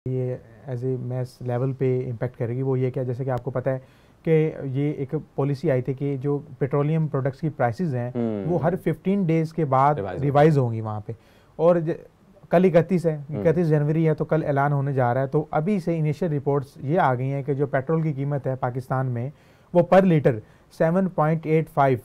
ये as a mess level पे impact करेगी। वो ये क्या, जैसे कि आपको पता है कि ये एक पॉलिसी आई थी कि जो पेट्रोलियम प्रोडक्ट्स की प्राइसेस हैं वो हर 15 डेज़ के बाद रिवाइज होंगी वहाँ पे। और कल 31 है, 31 जनवरी है, तो कल ऐलान होने जा रहा है। तो अभी से इनिशियल रिपोर्ट्स ये आ गई हैं कि जो पेट्रोल की कीमत है पाकिस्तान में वो पर लीटर 7.85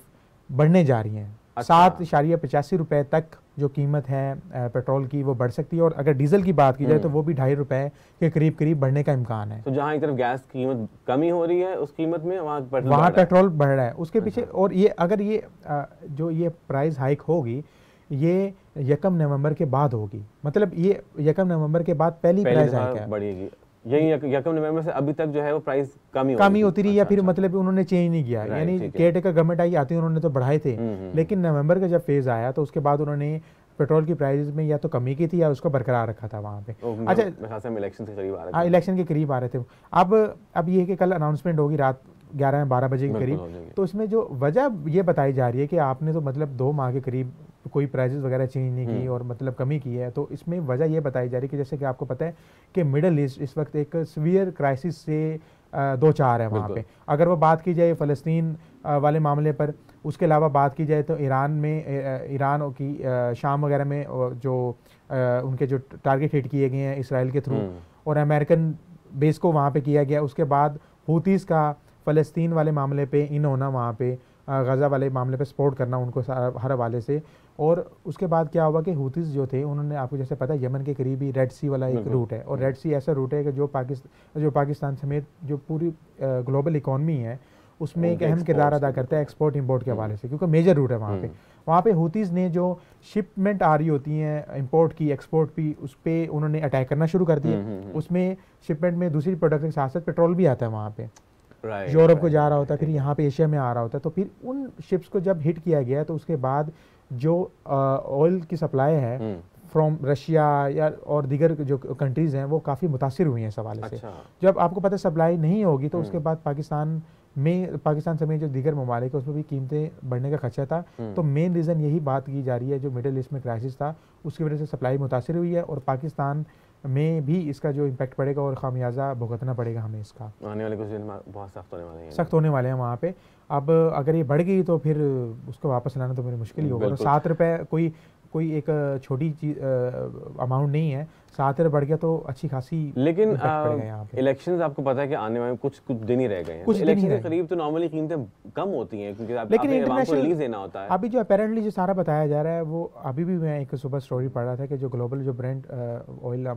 बढ़ने जा रही हैं। 7.85 रुपये तक जो कीमत है पेट्रोल की वो बढ़ सकती है। और अगर डीजल की बात की जाए तो वो भी 2.5 रुपये के करीब करीब बढ़ने का इम्कान है। तो जहाँ एक तरफ गैस की कीमत कमी हो रही है उस कीमत में वहाँ पेट्रोल बढ़ रहा है उसके पीछे। और ये अगर ये जो ये प्राइस हाइक होगी ये 1 नवंबर के बाद होगी, मतलब ये 1 नवंबर के बाद पहली प्राइस हाइक है बढ़ेगी। यही 1 नवंबर से अभी तक जो है वो प्राइस कमी होती रही, या फिर मतलब उन्होंने चेंज नहीं किया। यानी केयरटेकर गवर्नमेंट आई आती उन्होंने तो बढ़ाए थे, लेकिन नवंबर का जब फेज आया तो उसके बाद उन्होंने पेट्रोल की प्राइस में या तो कमी की थी या उसको बरकरार रखा था वहाँ पे। अच्छा, इलेक्शन के करीब आ रहे थे। इलेक्शन के करीब आ रहे थे। अब ये है कि कल अनाउंसमेंट होगी रात 11-12 बजे के करीब। तो इसमें जो वजह ये बताई जा रही है कि आपने तो मतलब 2 माह के करीब कोई प्राइसेस वगैरह चेंज नहीं की और मतलब कमी की है। तो इसमें वजह ये बताई जा रही है कि जैसे कि आपको पता है कि मिडल ईस्ट इस वक्त एक सीवियर क्राइसिस से दो चार है वहाँ पे। अगर वो बात की जाए फ़लस्तीन वाले मामले पर, उसके अलावा बात की जाए तो ईरान की शाम वगैरह में जो उनके जो टारगेट हिट किए गए हैं इसराइल के थ्रू, और अमेरिकन बेस को वहाँ पे किया गया। उसके बाद हूतीज़ का फ़लस्तीन वाले मामले पे इन होना, वहाँ पे गज़ा वाले मामले पे सपोर्ट करना उनको हर हवाले से। और उसके बाद क्या हुआ कि हूतीज़ जो थे उन्होंने, आपको जैसे पता है यमन के करीब ही रेड सी वाला एक रूट है, और रेड सी ऐसा रूट है कि जो पाकिस्तान समेत जो पूरी ग्लोबल इकॉनमी है उसमें एक अहम किरदार अदा करता है एक्सपोर्ट इंपोर्ट के हवाले से, क्योंकि मेजर रूट है वहाँ पे हूतीज़ ने जो शिपमेंट आ रही होती हैं इंपोर्ट की एक्सपोर्ट की, उस पर उन्होंने अटैक करना शुरू कर दिया। उसमें शिपमेंट में दूसरी प्रोडक्ट के साथ साथ पेट्रोल भी आता है वहाँ पे, यूरोप को जा रहा होता है, फिर यहाँ पे एशिया में आ रहा होता है। तो फिर उन शिप्स को जब हिट किया गया तो उसके बाद जो ऑयल की सप्लाई है फ्रॉम रशिया या और दीगर जो कंट्रीज़ हैं वो काफ़ी मुतासिर हुई हैं इस हवाले से। जब आपको पता है सप्लाई नहीं होगी तो उसके बाद पाकिस्तान समेत जो दीगर ममालिक है उसमें भी कीमतें बढ़ने का खदशा था। तो मेन रीज़न यही बात की जा रही है, जो मिडिल ईस्ट में क्राइसिस था उसकी वजह से सप्लाई मुतासिर हुई है, और पाकिस्तान में भी इसका जो इम्पैक्ट पड़ेगा और खामियाजा भुगतना पड़ेगा हमें। इसका आने वाले कुछ दिन बहुत सख्त होने वाले हैं वहाँ पे। अब अगर ये बढ़ गई तो फिर उसको वापस लाना तो मेरी मुश्किल ही होगा। 7 रुपये कोई एक छोटी चीज अमाउंट नहीं है, 7 रुपये बढ़ गया तो अच्छी खासी। लेकिन इलेक्शंस आपको पता है कि आने वाले कुछ दिन ही रह गए हैं। इलेक्शन के करीब तो नॉर्मली कीमतें कम होती हैं क्योंकि लेकिन इंटरनेशनल रिलीज देना होता है। अभी जो अपेरेंटली जो सारा बताया जा रहा है वो अभी भी मैं एक सुबह स्टोरी पढ़ रहा था कि जो ग्लोबल जो ब्रेंट ऑयल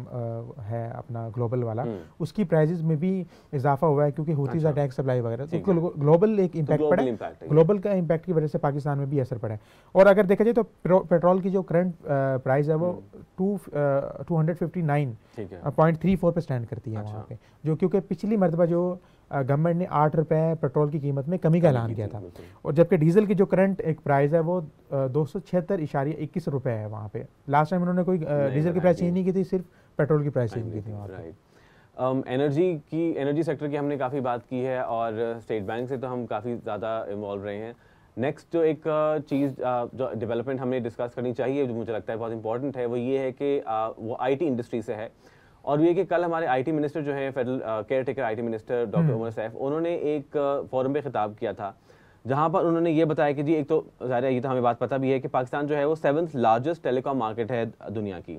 है अपना ग्लोबल वाला, उसकी प्राइसेस में भी इजाफा हुआ है क्योंकि हूतीज़ अटैक सप्लाई वगैरह, तो ग्लोबल एक इम्पैक्ट पड़ा है। ग्लोबल का इम्पैक्ट की वजह से पाकिस्तान में भी असर पड़ा है। और अगर देखा जाए तो पेट्रोल की जो करंट प्राइस है वो 259.34 पे स्टैंड करती है वहाँ पे, जो क्योंकि पिछली मरतबा जो गवर्नमेंट ने 8 रुपये पेट्रोल की कीमत में कमी का ऐलान किया था, और जबकि डीजल की जो करंट एक प्राइस है वो 276.21 रुपये है वहाँ पे। लास्ट टाइम उन्होंने कोई डीजल की प्राइस चेंज नहीं की थी, सिर्फ पेट्रोल की प्राइस चेंज की थी वहाँ पे। एनर्जी सेक्टर की हमने काफ़ी बात की है और स्टेट बैंक से तो हम काफ़ी ज़्यादा इन्वॉल्व रहे हैं। नेक्स्ट जो एक चीज़ जो डेवलपमेंट हमें डिस्कस करनी चाहिए, जो मुझे लगता है बहुत इंपॉर्टेंट है, वो ये है कि वो आईटी इंडस्ट्री से है। और ये कि कल हमारे आईटी मिनिस्टर जो हैं federal caretaker IT minister doctor Umar Saif, उन्होंने एक फोरम पे खिताब किया था जहाँ पर उन्होंने ये बताया कि जी एक तो ज़ाहिर है ये तो हमें बात पता भी है कि पाकिस्तान जो है वो 7th लार्जेस्ट टेलीकॉम मार्केट है दुनिया की,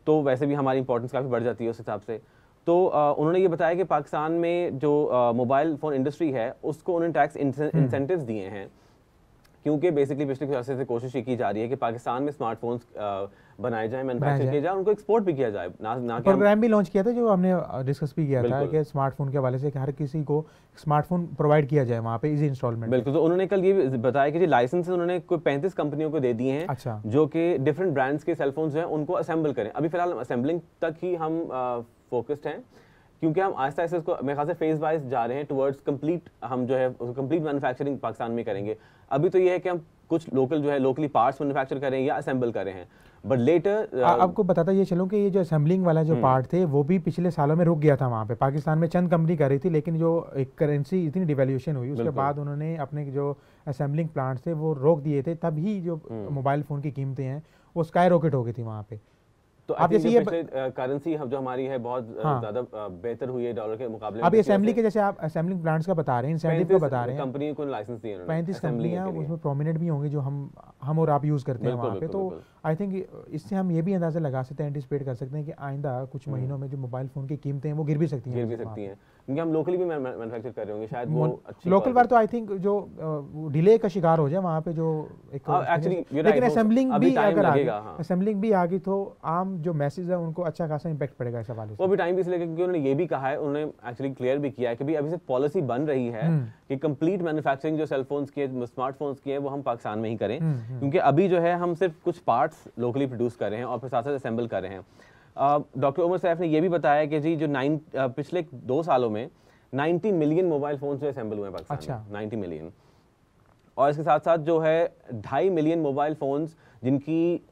तो वैसे भी हमारी इंपॉर्टेंस काफ़ी बढ़ जाती है उस हिसाब से। तो उन्होंने ये बताया कि पाकिस्तान में जो मोबाइल फ़ोन इंडस्ट्री है उसको उन्होंने टैक्स इंसेंटिव्स दिए हैं, क्योंकि बेसिकली पिछले कुछ अर्से से कोशिश ये की जा रही है कि पाकिस्तान में स्मार्टफोन्स बनाए जाए, मैन्युफैक्चर किए जाए, उनको एक्सपोर्ट भी किया जाए। ना प्रोग्राम भी लॉन्च किया था जो हमने डिस्कस भी किया था कि स्मार्टफोन के हवाले से कि हर किसी को स्मार्टफोन प्रोवाइड किया जाए वहाँ पे इजी इंस्टॉलमेंट। बिल्कुल। तो उन्होंने कल ये बताया कि जो लाइसेंस उन्होंने कोई 35 कंपनियों को दे दिए हैं। अच्छा। जो कि डिफरेंट ब्रांड्स के सेलफोन्स हैं उनको असेंबल करें। अभी फिलहाल असेंबलिंग तक ही हम फोकस्ड हैं, क्योंकि हम आहिस्ता आहिस्ता इसको मेरे ख्याल से फेज वाइज जा रहे हैं टुवर्ड्स कंप्लीट, हम जो है कंप्लीट मैन्युफैक्चरिंग पाकिस्तान में करेंगे। अभी तो ये है कि हम कुछ लोकल जो है लोकली पार्ट्स मैन्युफैक्चर करें या असेंबल करें हैं, बट लेटर आपको बताता ये चलूँ कि ये जो असेंबलिंग वाला जो पार्ट थे वो भी पिछले सालों में रुक गया था वहाँ पे। पाकिस्तान में चंद कंपनी कर रही थी, लेकिन जो एक करेंसी इतनी डिवैल्यूएशन हुई उसके बाद उन्होंने अपने जो असेंबलिंग प्लांट्स थे वो रोक दिए थे, तभी जो मोबाइल फ़ोन की कीमतें हैं वो स्काई रॉकेट हो गई थी वहाँ पे। तो आप ये करेंसी जो हमारी है बहुत ज्यादा बेहतर हुई है डॉलर के मुकाबले में। अभी असेंबली के जैसे आप असेंबलिंग प्लांट्स का बता रहे हैं, इंसेंटिव का बता रहे हैं, कंपनी को लाइसेंस दिए 35 कंपनियां उसमें प्रोमिनेंट भी होंगी जो हम और आप यूज करते हैं वहाँ पे। तो आई थिंक इससे हम ये भी अंदाजा लगा सकते हैं, एंटिसिपेट कर सकते हैं कि आइंदा कुछ महीनों में जो मोबाइल फोन की कीमतें हैं वो गिर भी सकती हैं, क्योंकि हम लोकली भी मैन्युफैक्चर कर रहे होंगे शायद वो लोकल बार। तो आई थिंक जो डिले का शिकार हो जाए वहाँ पे जो एक, लेकिन असेंबलिंग भी अगर आ गई, असेंबलिंग भी आ गई तो आम जो मैसेज है उनको अच्छा खासा इंपैक्ट पड़ेगा इस हवाले से। वो भी टाइम भी इसलिए क्योंकि उन्होंने ये भी कहा है, उन्होंने एक्चुअली क्लियर भी किया है कि भाई अभी से पॉलिसी बन रही है कि कंप्लीट मैन्युफैक्चरिंग जो सेलफोन्स की है, स्मार्टफोन्स की है, वो हम पाकिस्तान में ही करें, क्योंकि अभी जो है हम सिर्फ कुछ पार्ट्स लोकली प्रोड्यूस कर रहे हैं और फिर साथ साथ असेंबल कर रहे हैं। डॉक्टर उमर सैफ ने ये भी बताया कि जी जो पिछले 2 सालों में 90 मिलियन मोबाइल फोन जो असेंबल हुए हैं पाकिस्तान में, 90 मिलियन। और इसके साथ साथ जो है 2.5 मिलियन मोबाइल फोन्स जिनकी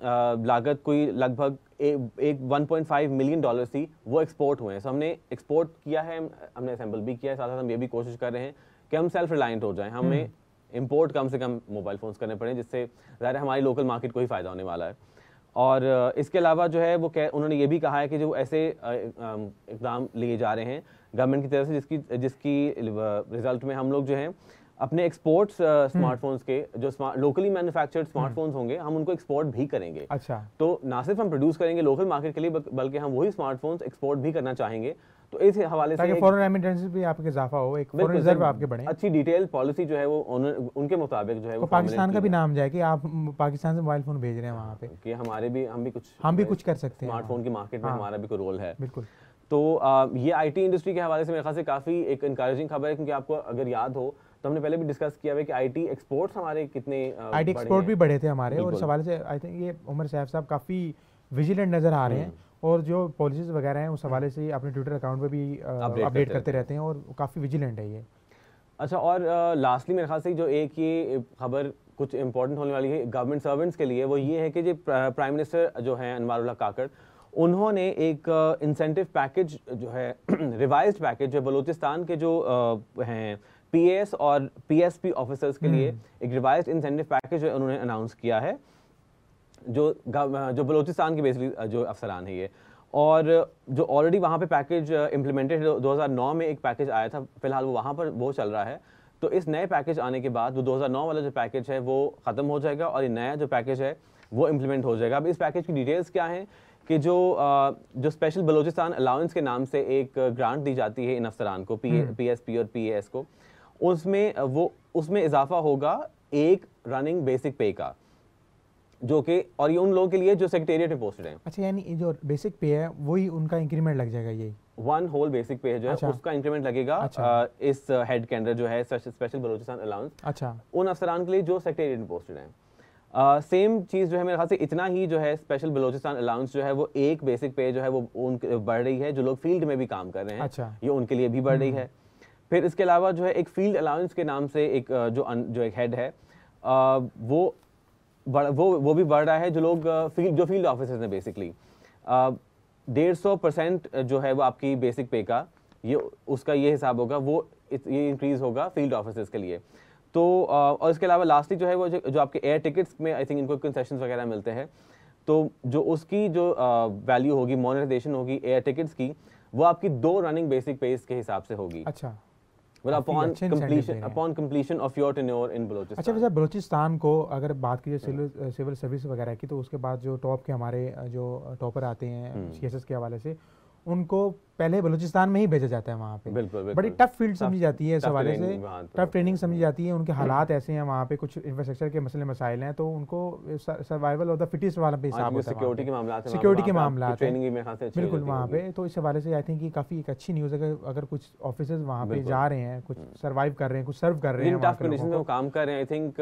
लागत कोई लगभग 1.5 मिलियन डॉलर थी, वो एक्सपोर्ट हुए हैं। सो हमने एक्सपोर्ट किया है, हमने असेंबल भी किया है, साथ साथ हम ये भी कोशिश कर रहे हैं कि हम सेल्फ रिलायंट हो जाएं, हमें इंपोर्ट कम से कम मोबाइल फोन्स करने पड़े, जिससे ज़ाहिर है हमारी लोकल मार्केट को ही फ़ायदा होने वाला है। और इसके अलावा जो है वो उन्होंने ये भी कहा है कि जो ऐसे इक़दाम लिए जा रहे हैं गवर्नमेंट की तरफ से, जिसकी रिजल्ट में हम लोग जो है अपने एक्सपोर्ट्स स्मार्टफोन्स के जो लोकली मैन्युफैक्चर्ड स्मार्टफोन्स होंगे, हम उनको एक्सपोर्ट भी करेंगे। अच्छा, तो ना सिर्फ हम प्रोड्यूस करेंगे लोकल मार्केट के लिए, बल्कि हम वही स्मार्टफोन्स एक्सपोर्ट भी करना चाहेंगे। तो इस हवाले से फॉरेन रेमिटेंसेस भी आपके इजाफा हो, एक फॉरेन रिजर्व आपके बढ़े, अच्छी डिटेल पॉलिसी जो है वो उनके मुताबिक जो है वो पाकिस्तान का भी नाम जाए कि आप पाकिस्तान से मोबाइल फोन भेज रहे हैं वहाँ पे, कि हम भी कुछ कर सकते हैं, स्मार्टफोन की मार्केट में हमारा भी कोई रोल है। बिल्कुल। तो ये आईटी इंडस्ट्री के हवाले से मेरे ख्याल से काफ़ी एक इनकरेजिंग खबर है, क्योंकि आपको अगर याद हो तो हमने पहले भी डिस्कस किया है कि आईटी एक्सपोर्ट्स हमारे कितने आईटी एक्सपोर्ट भी बढ़े थे हमारे, और इस हवाले से आई थिंक ये उमर सैफ साहब काफ़ी विजिलेंट नज़र आ रहे हैं, और जो पॉलिसीज़ वगैरह हैं उस हवाले से अपने ट्विटर अकाउंट पे भी अपडेट करते रहते हैं, और काफ़ी विजिलेंट है ये। अच्छा, और लास्टली मेरे ख्याल से जो एक ये खबर कुछ इंपॉर्टेंट होने वाली है गवर्नमेंट सर्वेंट्स के लिए, वो ये है कि जो प्राइम मिनिस्टर जो हैं अनवारुल्लाह काकड़, उन्होंने एक इंसेंटिव पैकेज जो है रिवाइज्ड पैकेज जो बलूचिस्तान के जो हैं पीएएस और पीएसपी ऑफिसर्स के लिए एक रिवाइज्ड इंसेंटिव पैकेज उन्होंने अनाउंस किया है, जो बलूचिस्तान के बेसिकली जो अफसरान है ये, और जो ऑलरेडी वहाँ पे पैकेज इम्प्लीमेंटेड 2009 में एक पैकेज आया था, फिलहाल वो वहाँ पर वो चल रहा है। तो इस नए पैकेज आने के बाद वो 2009 वाला जो पैकेज है वो ख़त्म हो जाएगा और ये नया जो पैकेज है वो इम्प्लीमेंट हो जाएगा। अब इस पैकेज की डिटेल्स क्या हैं कि जो स्पेशल बलूचिस्तान अलाउंस के नाम से एक ग्रांट दी जाती है इन अफसरान को, पीएसपी और पीएएस को, उसमें इजाफा होगा एक रनिंग बेसिक पे का, जो कि और ये उन लोगों के लिए जो सेक्रेटेरिएट में पोस्टेड हैं। अच्छा, यानी जो बेसिक पे है वही उनका इंक्रीमेंट लग जाएगा, यही वन होल बेसिक पे जो है उसका इंक्रीमेंट लगेगा। अच्छा। इस हेड के अंदर जो है स्पेशल बलूचिस्तान अलाउंस, अच्छा, उन अफसरान के लिए जो सेक्रेटेरिएट में पोस्टेड हैं। सेम चीज़ जो है मेरे ख्याल से इतना ही जो है स्पेशल बलूचिस्तान अलाउंस जो है वो एक बेसिक पे जो है वो बढ़ रही है, जो लोग फील्ड में भी काम कर रहे हैं। अच्छा, ये उनके लिए भी बढ़ रही है। फिर इसके अलावा जो है एक फील्ड अलाउंस के नाम से एक जो एक हेड है वो भी बढ़ रहा है, जो लोग फील्ड ऑफिसर्स हैं बेसिकली 150% जो है वो आपकी बेसिक पे का ये उसका ये हिसाब होगा, वो ये इंक्रीज होगा फील्ड ऑफिसर्स के लिए। तो और इसके अलावा लास्टली जो है वो जो आपके एयर टिकट्स में आई थिंक इनको कंसेशंस वगैरह मिलते हैं, तो जो उसकी जो वैल्यू होगी, मोनेटाइजेशन होगी एयर टिकट्स की, वो आपकी 2 रनिंग बेसिक पेज के हिसाब से होगी। अच्छा, upon completion of your tenure in Balochistan. अच्छा, वैसे बलूचिस्तान को अगर बात कीजिए सिविल सर्विस वगैरह की, तो उसके बाद जो टॉप के हमारे जो टॉपर आते हैं सीएसएस के हवाले से, उनको पहले बलूचिस्तान में ही भेजा जाता है वहाँ पे। बिल्कुल, बड़ी टफ फील्ड समझी जाती है इस हवाले से, टफ ट्रेनिंग समझी जाती है, उनके हालात ऐसे हैं वहाँ पे, कुछ इंफ्रास्ट्रक्चर के मसले मसाइल हैं, तो उनको सर्वाइवल ऑफ द फिटेस्ट वाला पे हिसाब होता है, सिक्योरिटी के मामला है बिल्कुल वहाँ पे। तो इस हवाले से आई थिंक काफ़ी एक अच्छी न्यूज़ है, अगर कुछ ऑफिसर्स वहाँ पे जा रहे हैं, कुछ सर्वाइव कर रहे हैं, कुछ सर्व कर रहे हैं, टफ कंडीशन में काम कर रहे हैं, आई थिंक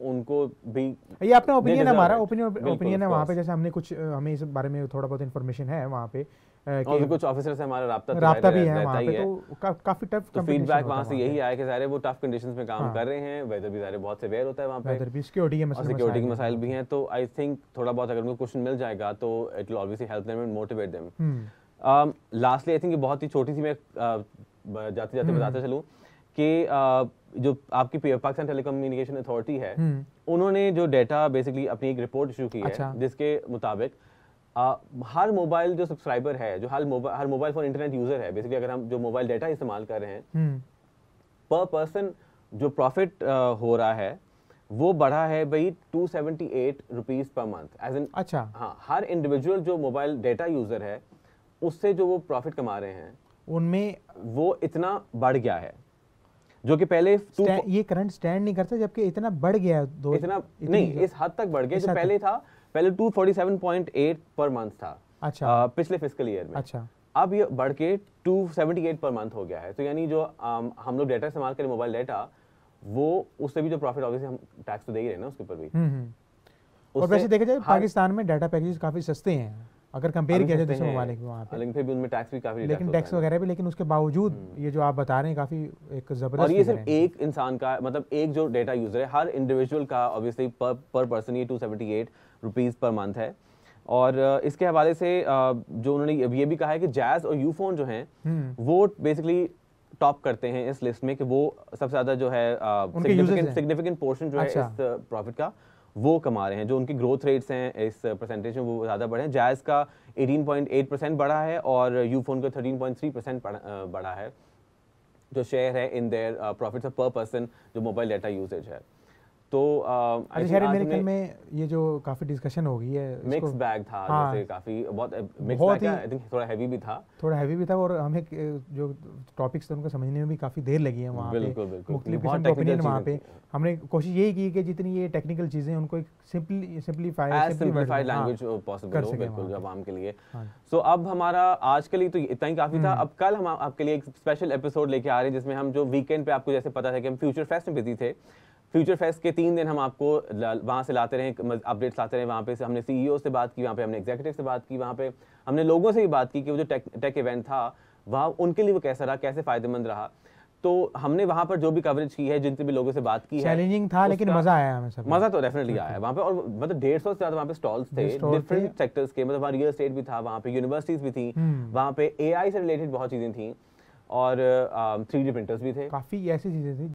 उनको भी, ये अपना ओपिनियन है, हमारा ओपिनियन है वहाँ पे। जैसे हमें इस बारे में थोड़ा बहुत इन्फॉर्मेशन है वहाँ पे, और कुछ ऑफिसर्स से हमारा राब्ता भी है वहाँ पे, तो काफी टफ फीडबैक वहाँ से यही आया कि सारे वो टफ कंडीशंस में काम कर रहे हैं, वेदर भी सारे बहुत सेवियर होता है वहाँ पे, वेदर भी, सिक्योरिटी के मसाइल भी हैं। तो आई थिंक थोड़ा बहुत अगर उनको क्वेश्चन मिल जाएगा तो it will obviously help them and motivate them. Lastly I think ये बहुत ही छोटी सी मैं जाते जाते बताता चलूँ कि जो आपकी पाकिस्तान टेलीकम्युनिकेशन अथॉरिटी है, उन्होंने जो डेटा बेसिकली अपनी एक रिपोर्ट इशू की है, जिसके मुताबिक हर मोबाइल जो सब्सक्राइबर है, जो हर मोबाइल फोन इंटरनेट यूजर है, बेसिकली अगर हम जो मोबाइल डेटा इस्तेमाल कर रहे हैं, पर पर्सन जो प्रॉफिट हो रहा है वो बढ़ा है भाई 278 rupees per month as an. अच्छा। हाँ, हर इंडिविजुअल जो मोबाइल डेटा यूजर है उससे जो वो प्रॉफिट कमा रहे हैं उनमें वो इतना बढ़ गया है, जो कि पहले ये करंट स्टैंड नहीं करता, जबकि इतना बढ़ गया है इतना नहीं, इस हद तक बढ़ गया। जो पहले था, पहले 247.8 पर मंथ था। अच्छा। पिछले फिस्कल ईयर में। अच्छा। अब ये बढ़ के 278 पर मंथ हो गया है। तो यानी जो हम लोग डेटा इस्तेमाल करें, मोबाइल डेटा, वो उससे भी जो प्रॉफिट, ऑब्वियसली हम टैक्स तो दे ही रहे हैं ना उसके ऊपर भी। और वैसे देखा जाए पाकिस्तान में डाटा पैकेजेस काफी सस्ते हैं अगर कंपेयर किया जाए दूसरे ममालिक में वहाँ पे, लेकिन फिर भी उनमें टैक्स भी काफी, लेकिन टैक्स वगैरह भी, लेकिन उसके बावजूद ये जो आप बता रहे हैं काफी एक जबरदस्त। और ये सिर्फ एक इंसान का, मतलब एक जो डेटा यूजर है, हर इंडिविजुअल का ऑब्वियसली पर पर्सन ये 278 रुपीज पर मंथ है। और इसके हवाले से जो उन्होंने ये भी कहा है कि जैज़ और यूफोन जो हैं वो बेसिकली टॉप करते हैं इस लिस्ट में, कि वो सबसे ज्यादा जो है सिग्निफिकेंट पोर्शन जो है इस प्रॉफिट का वो कमा रहे हैं। जो उनकी ग्रोथ रेट्स हैं इस परसेंटेज में वो ज़्यादा बढ़े हैं। जैज़ का 18.8% बढ़ा है और यूफोन का 13.3% बढ़ा है जो शेयर है इन देयर प्रॉफिट्स पर पर्सन जो मोबाइल डाटा यूसेज है। तो मेरे ख्याल में ये जो काफी डिस्कशन हो गई है, मिक्स बैग था। हाँ, जैसे काफी बहुत मिक्स बैग, आई थिंक थोड़ा हैवी भी था, और हमें जो टॉपिक्स थे उनको समझने में भी काफी देर लगी है वहाँ पे। बिल्कुल मुख्तलिफ किस्म के ओपिनियन वहाँ पे हमने कोशिश यही की कि जितनी ये टेक्निकल चीजें उनको एक सिंपलीफाइड लैंग्वेज पॉसिबल हो, बिल्कुल आवाम के लिए। सो अब हमारा आज के लिए तो इतना ही काफी था। अब कल हम आपके लिए एक स्पेशल एपिसोड लेके आ रहे हैं, जिसमें हम जो वीकेंड पे, आपको जैसे पता था कि हम फ्यूचर फेस्ट में बिजी थे, फ्यूचर फेस्ट के 3 दिन हम आपको वहाँ से लाते रहे, अपडेट्स लाते रहे। वहाँ पे हमने सीईओ से बात की, वहाँ पे हमने एग्जीक्यूटिव से बात की, वहाँ पे हमने लोगों से भी बात की कि वो जो टेक इवेंट था वहाँ उनके लिए वो कैसा रहा, कैसे फायदेमंद रहा। तो हमने वहाँ पर जो भी कवरेज की है, जिनसे भी लोगों से बात की है, चैलेंजिंग था लेकिन मजा आया हमें सब। मजा तो डेफिनेटली आया वहाँ पे। और मतलब 150 से ज्यादा वहाँ पे स्टॉल्स थे डिफरेंट सेक्टर्स के, मतलब वहाँ रियल एस्टेट भी था, वहाँ पे यूनिवर्सिटीज भी थी, वहाँ पे AI से रिलेटेड बहुत चीजें थी, और 3D प्रिंटर्स भी थे, काफी ऐसी चीजें थी